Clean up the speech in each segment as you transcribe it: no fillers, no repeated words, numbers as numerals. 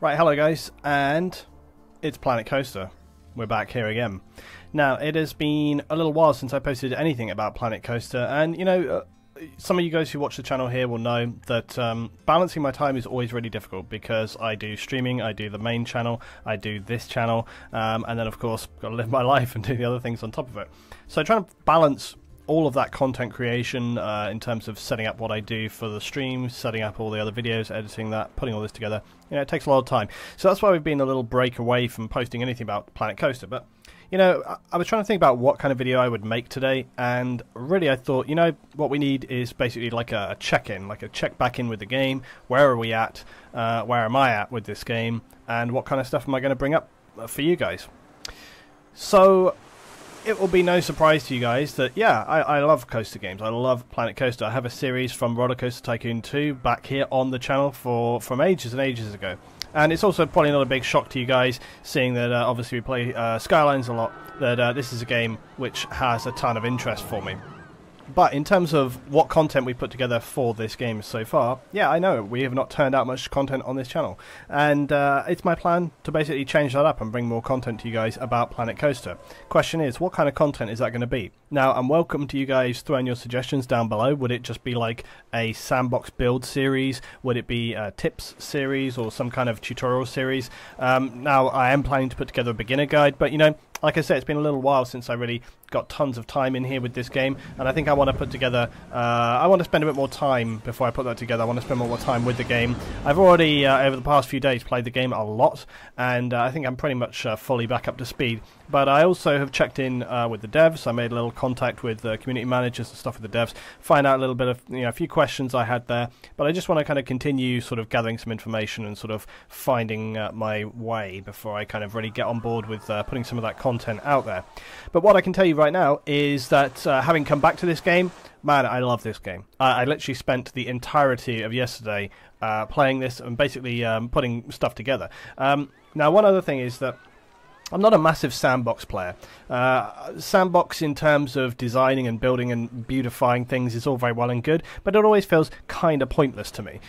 Right, hello guys, and it's Planet Coaster. We're back here again. Now, it has been a little while since I posted anything about Planet Coaster, and you know, some of you guys who watch the channel here will know that balancing my time is always really difficult because I do streaming, I do the main channel, I do this channel, and then of course got to live my life and do the other things on top of it. So trying to balance all of that content creation in terms of setting up what I do for the stream, setting up all the other videos, editing that, putting all this together, you know, it takes a lot of time. So that's why we've been a little break away from posting anything about Planet Coaster. But, you know, I was trying to think about what kind of video I would make today, and really I thought, you know, what we need is basically like a check-in, like a check back in with the game. Where are we at? Where am I at with this game? And what kind of stuff am I going to bring up for you guys? So it will be no surprise to you guys that, yeah, I love coaster games. I love Planet Coaster. I have a series from Roller Coaster Tycoon 2 back here on the channel from ages and ages ago. And it's also probably not a big shock to you guys, seeing that obviously we play Skylines a lot, that this is a game which has a ton of interest for me. But in terms of what content we put together for this game so far, yeah, I know we have not turned out much content on this channel. And it's my plan to basically change that up and bring more content to you guys about Planet Coaster. Question is, what kind of content is that going to be? Now, I'm welcome to you guys throwing your suggestions down below. Would it just be like a sandbox build series? Would it be a tips series or some kind of tutorial series? Now, I am planning to put together a beginner guide, but you know, like I said, it's been a little while since I really got tons of time in here with this game, and I think I want to put together, I want to spend a bit more time before I put that together. I want to spend more time with the game. I've already, over the past few days, played the game a lot, and I think I'm pretty much fully back up to speed. But I also have checked in with the devs. I made a little contact with community managers and stuff with the devs, find out a little bit of, you know, a few questions I had there. But I just want to kind of continue sort of gathering some information and sort of finding my way before I kind of really get on board with putting some of that content out there. But what I can tell you right now is that having come back to this game, man, I love this game. I literally spent the entirety of yesterday playing this and basically putting stuff together. Now, one other thing is that I'm not a massive sandbox player. Sandbox in terms of designing and building and beautifying things is all very well and good, but it always feels kind of pointless to me.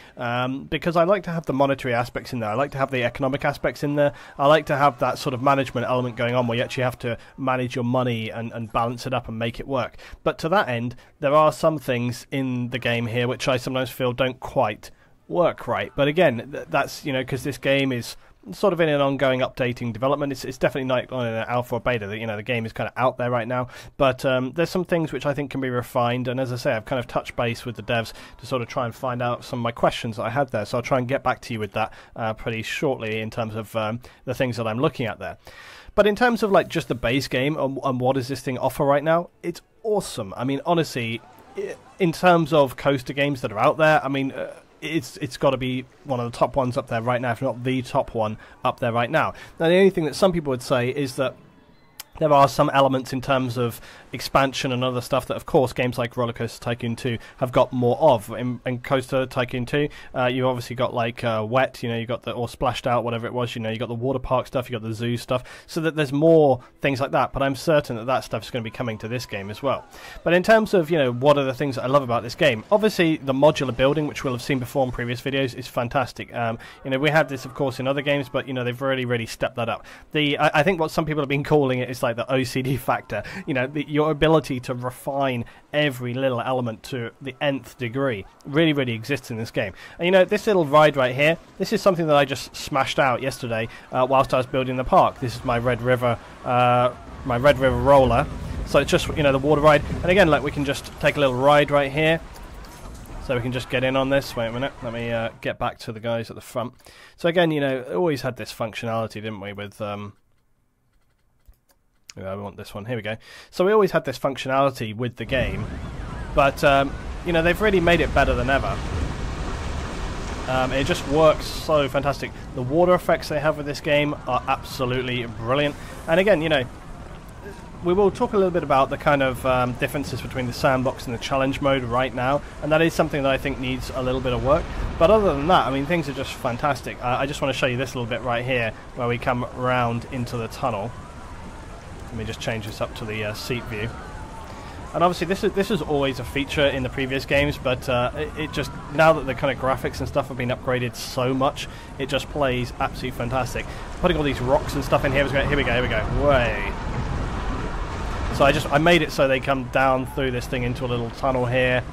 Because I like to have the monetary aspects in there. I like to have the economic aspects in there. I like to have that sort of management element going on where you actually have to manage your money and balance it up and make it work. But to that end, there are some things in the game here which I sometimes feel don't quite work right. But again, that's, you know, because this game is sort of in an ongoing updating development. It's definitely not on an alpha or beta. You know, the game is kind of out there right now, but there's some things which I think can be refined, and as I say, I've kind of touched base with the devs to sort of try and find out some of my questions that I had there, so I'll try and get back to you with that pretty shortly in terms of the things that I'm looking at there. But in terms of like just the base game and what does this thing offer right now, it's awesome. I mean, honestly, in terms of coaster games that are out there, I mean, it's got to be one of the top ones up there right now, if not the top one up there right now. Now, the only thing that some people would say is that there are some elements in terms of expansion and other stuff that, of course, games like Roller Coaster Tycoon 2 have got more of. In Coaster Tycoon 2, you obviously got like wet, you know, you got the, or splashed out, whatever it was, you know, you got the water park stuff, you got the zoo stuff, so that there's more things like that. But I'm certain that that stuff is going to be coming to this game as well. But in terms of, you know, what are the things that I love about this game? Obviously, the modular building, which we'll have seen before in previous videos, is fantastic. You know, we had this, of course, in other games, but you know, they've really stepped that up. I think what some people have been calling it is like the OCD factor, you know, your ability to refine every little element to the nth degree really exists in this game. And you know, this little ride right here, this is something that I just smashed out yesterday whilst I was building the park. This is my Red River roller. So it's just, you know, the water ride, and again, like, we can just take a little ride right here. So we can just get in on this. Wait a minute, let me get back to the guys at the front. So again, you know, always had this functionality, didn't we, with I want this one. Here we go. So we always had this functionality with the game, but you know, they've really made it better than ever. It just works so fantastic. The water effects they have with this game are absolutely brilliant. And again, you know, we will talk a little bit about the kind of differences between the sandbox and the challenge mode right now, and that is something that I think needs a little bit of work. But other than that, I mean, things are just fantastic. I just want to show you this little bit right here, where we come round into the tunnel. Let me just change this up to the seat view. And obviously this is always a feature in the previous games, but it just, now that the kind of graphics and stuff have been upgraded so much, it just plays absolutely fantastic. Putting all these rocks and stuff in here, here we go, way. So I made it so they come down through this thing into a little tunnel here,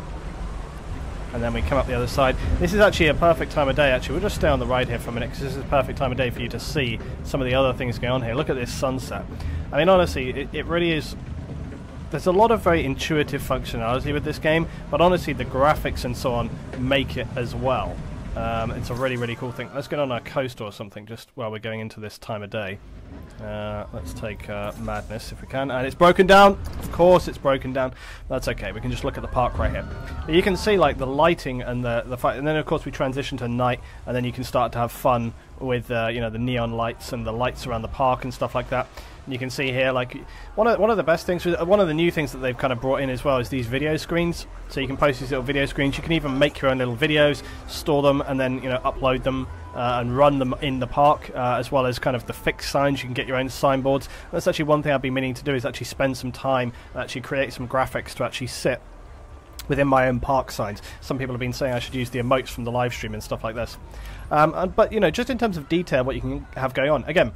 and then we come up the other side. This is actually a perfect time of day, actually. We'll just stay on the ride here for a minute, because this is a perfect time of day for you to see some of the other things going on here. Look at this sunset. I mean, honestly, it really is... There's a lot of very intuitive functionality with this game, but honestly, the graphics and so on make it as well. It's a really, really cool thing. Let's get on our coaster or something, just while we're going into this time of day. Let's take Madness if we can, and it's broken down. Of course it's broken down. That's okay, we can just look at the park right here. But you can see like the lighting and the fight, and then of course we transition to night, and then you can start to have fun with you know, the neon lights and the lights around the park and stuff like that. And you can see here, like, one of the best things, one of the new things that they've kind of brought in as well is these video screens. So you can post these little video screens. You can even make your own little videos, store them, and then, you know, upload them and run them in the park, as well as kind of the fixed signs. You can get your own signboards. That's actually one thing I've been meaning to do, is actually spend some time and actually create some graphics to actually sit within my own park signs. Some people have been saying I should use the emotes from the live stream and stuff like this. But, you know, just in terms of detail, what you can have going on. Again,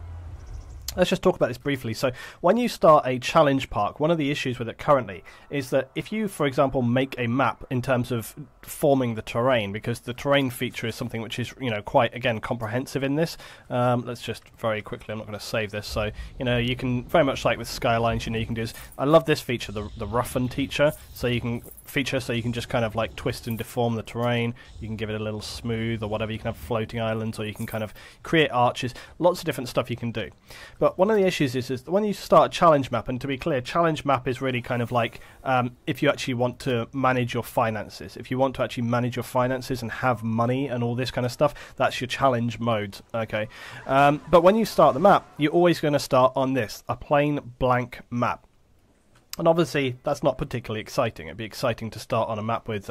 let's just talk about this briefly. So when you start a challenge park, one of the issues with it currently is that if you, for example, make a map in terms of forming the terrain, because the terrain feature is something which is, you know, quite, again, comprehensive in this. Let's just very quickly, I'm not going to save this. So, you know, you can very much like with Skylines, you know, you can do this. I love this feature, the roughen feature. So you can just kind of like twist and deform the terrain. You can give it a little smooth or whatever. You can have floating islands, or you can kind of create arches. Lots of different stuff you can do. But one of the issues is when you start a challenge map, and to be clear, challenge map is really kind of like if you actually want to manage your finances. If you want to actually manage your finances and have money and all this kind of stuff, that's your challenge mode, okay? But when you start the map, you're always going to start on this, a plain blank map. And obviously, that's not particularly exciting. It'd be exciting to start on a map with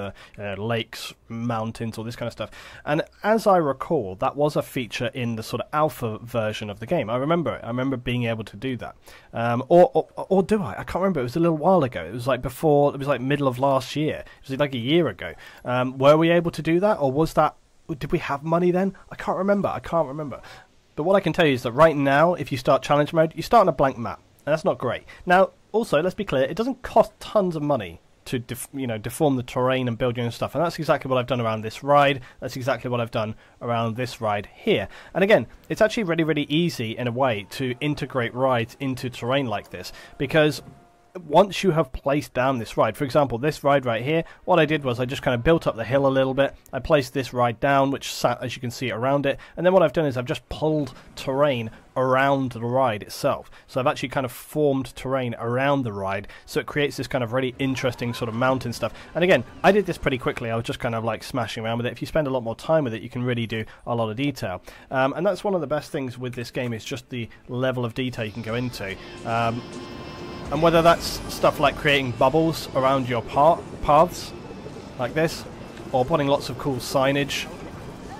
lakes, mountains, all this kind of stuff. And as I recall, that was a feature in the sort of alpha version of the game. I remember it. I remember being able to do that. Or do I? I can't remember. It was a little while ago. It was like before, it was like middle of last year. It was like a year ago. Were we able to do that? Or was that, did we have money then? I can't remember. But what I can tell you is that right now, if you start challenge mode, you start on a blank map. And that's not great. Now, also, let's be clear, it doesn't cost tons of money to deform the terrain and build your own stuff. And that's exactly what I've done around this ride. That's exactly what I've done around this ride here. And again, it's actually really, really easy in a way to integrate rides into terrain like this, because once you have placed down this ride, for example, this ride right here, what I did was I just kind of built up the hill a little bit. I placed this ride down, which sat, as you can see, around it. And then what I've done is I've just pulled terrain around the ride itself. So I've actually kind of formed terrain around the ride, so it creates this kind of really interesting sort of mountain stuff. And again, I did this pretty quickly. I was just kind of like smashing around with it. If you spend a lot more time with it, you can really do a lot of detail. And that's one of the best things with this game, is just the level of detail you can go into. And whether that's stuff like creating bubbles around your paths, like this, or putting lots of cool signage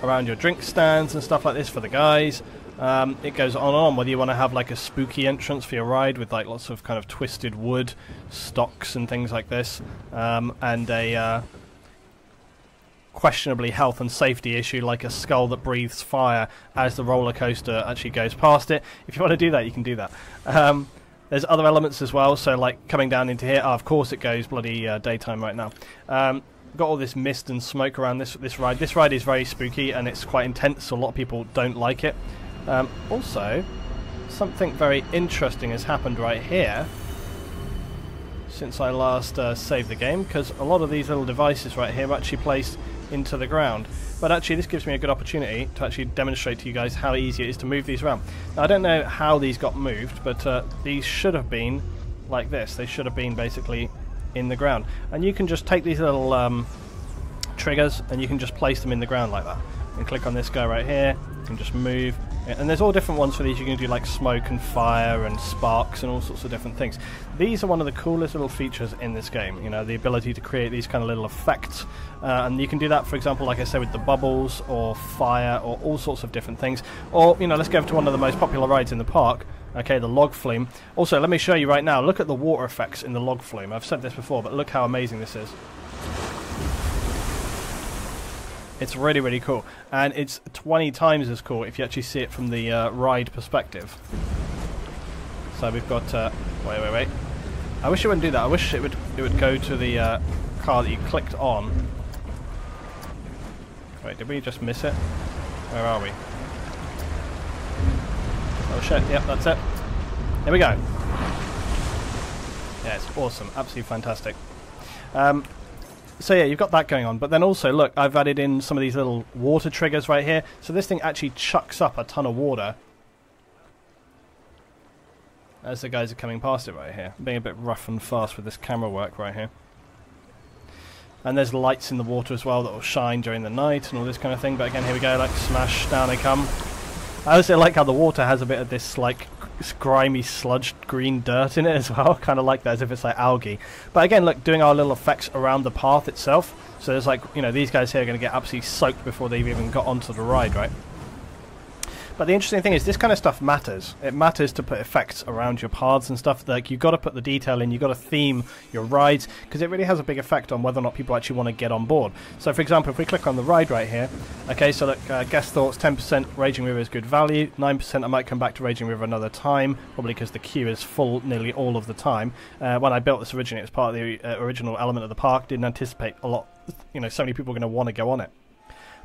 around your drink stands and stuff like this for the guys. It goes on and on, whether you want to have like a spooky entrance for your ride with like lots of kind of twisted wood stocks and things like this, and a questionably health and safety issue like a skull that breathes fire as the roller coaster actually goes past it. If you want to do that, you can do that. There's other elements as well, so like coming down into here, of course it goes bloody daytime right now. Got all this mist and smoke around this ride. This ride is very spooky and it's quite intense, so a lot of people don't like it. Also, something very interesting has happened right here since I last saved the game, because a lot of these little devices right here are actually placed into the ground. But actually this gives me a good opportunity to actually demonstrate to you guys how easy it is to move these around. Now, I don't know how these got moved, but these should have been like this. They should have been basically in the ground. And you can just take these little triggers and you can just place them in the ground like that. And click on this guy right here, you can just move. And there's all different ones for these. You can do like smoke and fire and sparks and all sorts of different things. These are one of the coolest little features in this game, you know, the ability to create these kind of little effects. And you can do that, for example, like I said, with the bubbles or fire or all sorts of different things. Or, you know, let's go to one of the most popular rides in the park, Okay, the log flume. Also, let me show you right now. Look at the water effects in the log flume. I've said this before, but look how amazing this is. It's really, really cool. And it's 20 times as cool if you actually see it from the ride perspective. So we've got... wait. I wish it wouldn't do that. I wish it would go to the car that you clicked on. Wait, did we just miss it? Where are we? Oh shit, yep, that's it. Here we go. Yeah, it's awesome. Absolutely fantastic. So yeah, you've got that going on. But then also, look, I've added in some of these little water triggers right here. So this thing actually chucks up a ton of water as the guys are coming past it right here. I'm being a bit rough and fast with this camera work right here. And there's lights in the water as well that will shine during the night and all this kind of thing. But again, here we go, like smash, down they come. I also like how the water has a bit of this like grimy sludged green dirt in it as well. Kind of like that, as if it's like algae. But again, look, doing our little effects around the path itself. So there's like, you know, these guys here are going to get absolutely soaked before they've even got onto the ride, right? But the interesting thing is this kind of stuff matters. It matters to put effects around your paths and stuff. Like you've got to put the detail in, you've got to theme your rides, because it really has a big effect on whether or not people actually want to get on board. So for example, if we click on the ride right here, okay, so look, guest thoughts, 10% Raging River is good value, 9% I might come back to Raging River another time, probably because the queue is full nearly all of the time. When I built this originally, it was part of the original element of the park, didn't anticipate a lot, you know, so many people are going to want to go on it.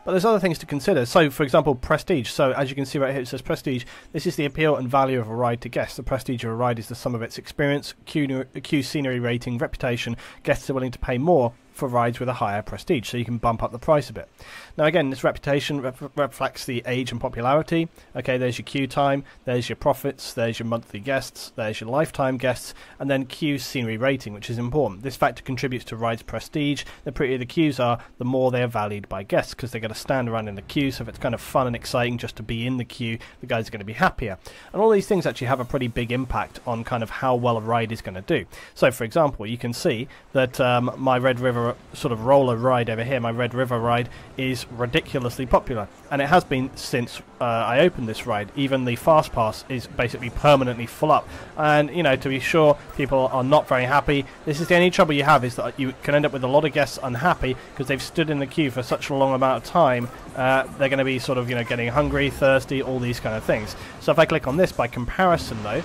But there's other things to consider. So, for example, prestige. So, as you can see right here, it says prestige. This is the appeal and value of a ride to guests. The prestige of a ride is the sum of its experience, queue scenery rating, reputation. Guests are willing to pay more for rides with a higher prestige, so you can bump up the price a bit. Now again, this reputation reflects the age and popularity. Okay, there's your queue time, there's your profits, there's your monthly guests, there's your lifetime guests, and then queue scenery rating, which is important. This factor contributes to rides' prestige. The prettier the queues are, the more they are valued by guests, because they're going to stand around in the queue, so if it's kind of fun and exciting just to be in the queue, the guys are going to be happier. And all these things actually have a pretty big impact on kind of how well a ride is going to do. So for example, you can see that my Red River sort of roller ride over here, my Red River ride, is ridiculously popular, and it has been since I opened this ride. Even the fast pass is basically permanently full up, and you know, to be sure, people are not very happy. This is the only trouble you have, is that you can end up with a lot of guests unhappy because they've stood in the queue for such a long amount of time. They're going to be sort of, you know, getting hungry, thirsty, all these kind of things. So if I click on this, by comparison though,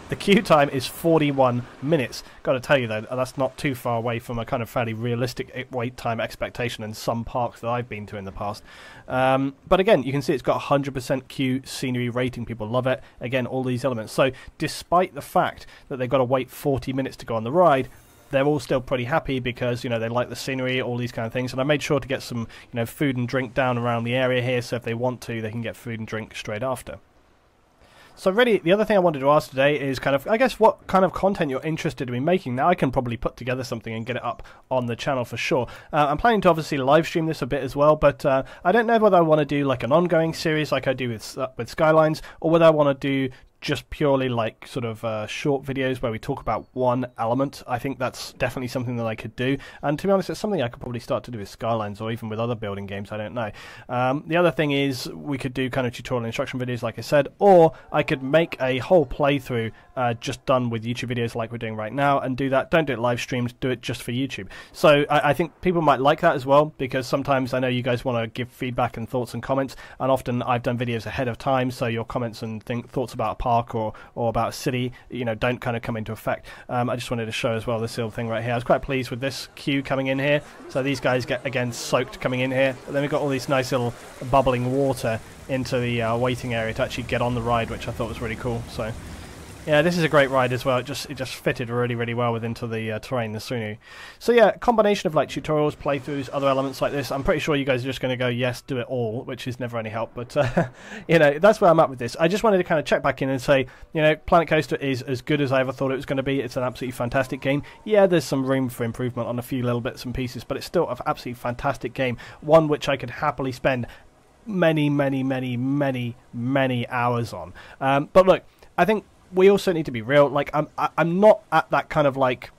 the queue time is 41 minutes. Got to tell you though, that's not too far away from a kind of fairly realistic wait time expectation in some parks that I've been to in the past. But again, you can see it's got 100% queue scenery rating. People love it. Again, all these elements. So despite the fact that they've got to wait 40 minutes to go on the ride, they're all still pretty happy because, you know, they like the scenery, all these kind of things. And I made sure to get some, you know, food and drink down around the area here, so if they want to, they can get food and drink straight after. So really, the other thing I wanted to ask today is kind of, I guess, what kind of content you're interested in making. Now, I can probably put together something and get it up on the channel for sure. I'm planning to obviously live stream this a bit as well, but I don't know whether I want to do like an ongoing series like I do with Skylines, or whether I want to do just purely like sort of short videos where we talk about one element. I think that's definitely something that I could do, and to be honest, it's something I could probably start to do with Skylines or even with other building games. I don't know. The other thing is we could do kind of tutorial instruction videos like I said, or I could make a whole playthrough just done with YouTube videos like we're doing right now, and do that. Don't do it live streamed, do it just for YouTube. So I think people might like that as well, because sometimes I know you guys want to give feedback and thoughts and comments, and often I've done videos ahead of time, so your comments and thoughts about a park or about a city, you know, don't kind of come into effect. I just wanted to show as well this little thing right here. I was quite pleased with this queue coming in here. So these guys get again soaked coming in here, but then we've got all these nice little bubbling water into the waiting area to actually get on the ride, which I thought was really cool. So yeah, this is a great ride as well. It just fitted really, really well into the terrain, the scenery. So yeah, combination of like tutorials, playthroughs, other elements like this. I'm pretty sure you guys are just going to go, yes, do it all, which is never any help. But you know, that's where I'm at with this. I just wanted to kind of check back in and say, you know, Planet Coaster is as good as I ever thought it was going to be. It's an absolutely fantastic game. Yeah, there's some room for improvement on a few little bits and pieces, but it's still an absolutely fantastic game. One which I could happily spend many, many, many, many, many hours on. But look, I think we also need to be real. Like, I'm not at that kind of like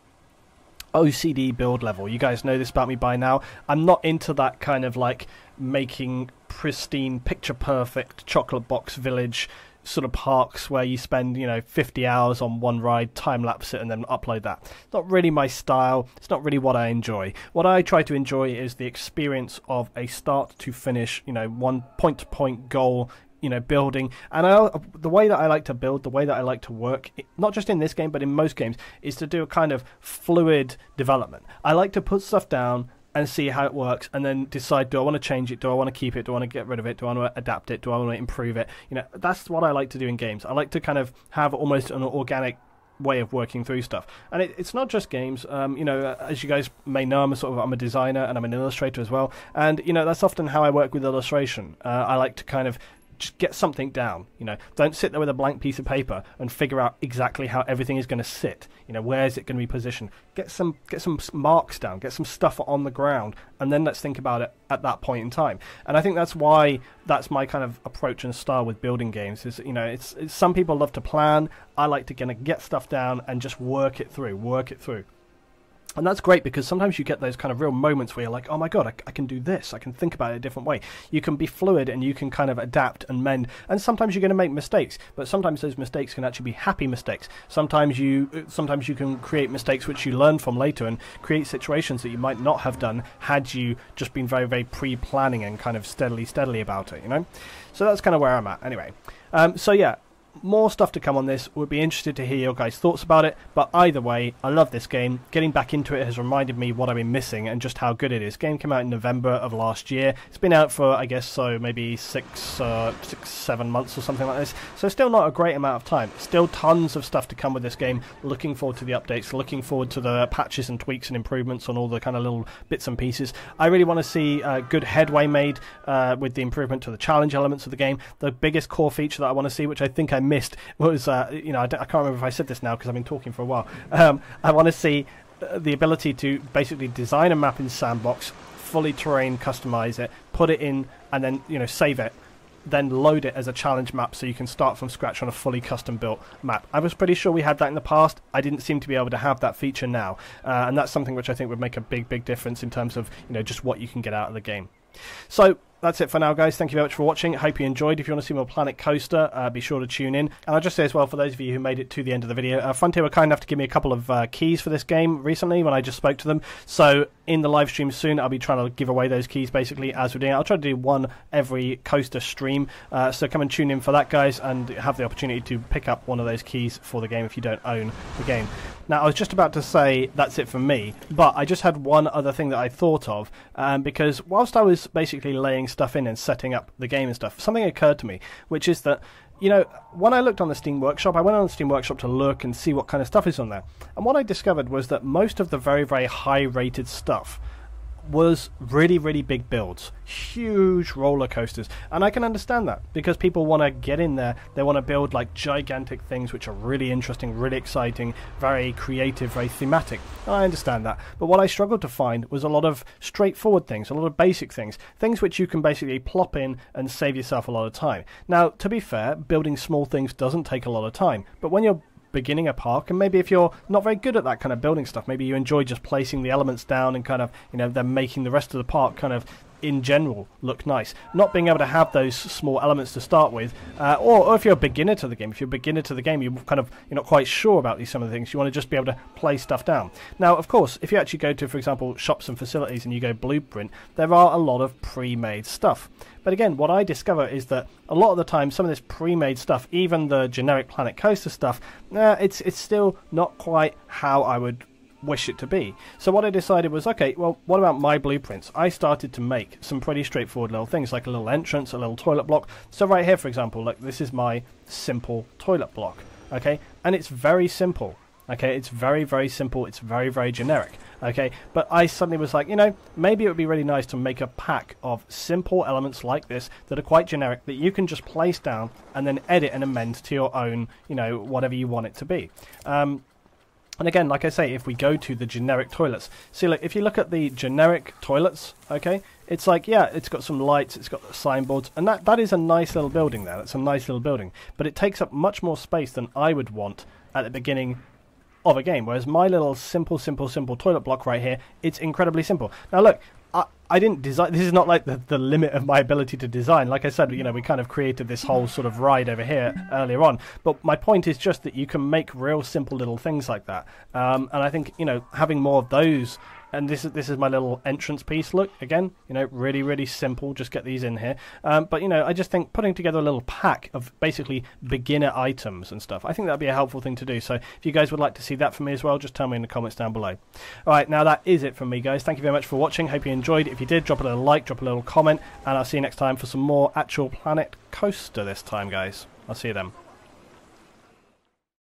OCD build level. You guys know this about me by now. I'm not into that kind of like making pristine, picture perfect chocolate box village sort of parks where you spend, 50 hours on one ride, time-lapse it, and then upload that. It's not really my style. It's not really what I enjoy. What I try to enjoy is the experience of a start-to-finish, one point-to-point goal, building. And the way that I like to build, the way that I like to work, not just in this game, but in most games, is to do a kind of fluid development. I like to put stuff down and see how it works, and then decide, do I want to change it, do I want to keep it, do I want to get rid of it, do I want to adapt it, do I want to improve it. That's what I like to do in games. I like to kind of have almost an organic way of working through stuff. And it's not just games. As you guys may know, I'm a designer and I'm an illustrator as well, and that's often how I work with illustration. I like to kind of just get something down. Don't sit there with a blank piece of paper and figure out exactly how everything is going to sit. Where is it going to be positioned? Get some marks down, get some stuff on the ground, and then let's think about it at that point in time. And I think that's why that's my kind of approach and style with building games. Is it's some people love to plan. I like to kind of get stuff down and just work it through. And that's great, because sometimes you get those kind of real moments where you're like, oh my god, I can do this, I can think about it a different way. You can be fluid and you can kind of adapt and mend, and sometimes you're going to make mistakes, but sometimes those mistakes can actually be happy mistakes. Sometimes you can create mistakes which you learn from later and create situations that you might not have done had you just been very, very pre-planning and kind of steadily about it, So that's kind of where I'm at anyway. So yeah, more stuff to come on this. Would be interested to hear your guys' thoughts about it, but either way, I love this game. Getting back into it has reminded me what I've been missing and just how good it is. The game came out in November of last year. It's been out for, I guess, so maybe 7 months or something like this, so still not a great amount of time. Still tons of stuff to come with this game. Looking forward to the updates, looking forward to the patches and tweaks and improvements on all the kind of little bits and pieces. I really want to see good headway made with the improvement to the challenge elements of the game. The biggest core feature that I want to see, which I think I missed, was I can't remember if I said this now because I've been talking for a while. I want to see the ability to basically design a map in Sandbox, fully terrain customize it, put it in, and then save it, then load it as a challenge map so you can start from scratch on a fully custom built map. I was pretty sure we had that in the past. I didn't seem to be able to have that feature now, and that's something which I think would make a big difference in terms of just what you can get out of the game. So that's it for now, guys. Thank you very much for watching. I hope you enjoyed. If you want to see more Planet Coaster, be sure to tune in. And I'll just say as well, for those of you who made it to the end of the video, Frontier were kind enough to give me a couple of keys for this game recently when I just spoke to them. So in the live stream soon, I'll be trying to give away those keys basically as we're doing it. I'll try to do one every Coaster stream. So come and tune in for that, guys, and have the opportunity to pick up one of those keys for the game if you don't own the game. Now, I was just about to say that's it for me, but I just had one other thing that I thought of, because whilst I was basically laying stuff in and setting up the game and stuff, something occurred to me, which is that, when I looked on the Steam Workshop, I went on the Steam Workshop to look and see what kind of stuff is on there. And what I discovered was that most of the very, very high-rated stuff was really big builds, huge roller coasters, and I can understand that because people want to get in there, they want to build like gigantic things which are really interesting, really exciting, very creative, very thematic, and I understand that. But what I struggled to find was a lot of straightforward things, a lot of basic things which you can basically plop in and save yourself a lot of time. Now, to be fair, building small things doesn't take a lot of time, but when you're beginning a park, and maybe if you're not very good at that kind of building stuff, maybe you enjoy just placing the elements down and kind of then making the rest of the park kind of in general look nice, not being able to have those small elements to start with, or if you're a beginner to the game, you're not quite sure about some of the things, you want to just be able to play stuff down. Now, of course, if you actually go to, for example, shops and facilities and you go Blueprint, there are a lot of pre-made stuff. But again, what I discover is that a lot of the time, some of this pre-made stuff, even the generic Planet Coaster stuff, it's still not quite how I would wish it to be. So what I decided was, okay, well, what about my blueprints? I started to make some pretty straightforward little things, like a little entrance, a little toilet block. So right here, for example, like this is my simple toilet block, okay? And it's very simple, okay? It's very simple. It's very generic, okay? But I suddenly was like, maybe it would be really nice to make a pack of simple elements like this that are quite generic, that you can just place down and then edit and amend to your own, whatever you want it to be. And again, like I say, if we go to the generic toilets, see, like, if you look at the generic toilets, okay, it's like, yeah, it's got some lights, it's got signboards, and that is a nice little building there. That's a nice little building. But it takes up much more space than I would want at the beginning of a game, whereas my little simple toilet block right here, it's incredibly simple. Now look, I didn't design. This is not like the limit of my ability to design. Like I said, you know, we kind of created this whole sort of ride over here earlier on. But my point is just that you can make real simple little things like that. And I think, you know, having more of those. And this is my little entrance piece. Look, again, you know, really, really simple. Just get these in here. But, you know, I just think putting together a little pack of basically beginner items and stuff, I think that'd be a helpful thing to do. So if you guys would like to see that from me as well, just tell me in the comments down below. All right, now that is it from me, guys. Thank you very much for watching. Hope you enjoyed. If you did, drop a little like, drop a little comment, and I'll see you next time for some more actual Planet Coaster this time, guys. I'll see you then.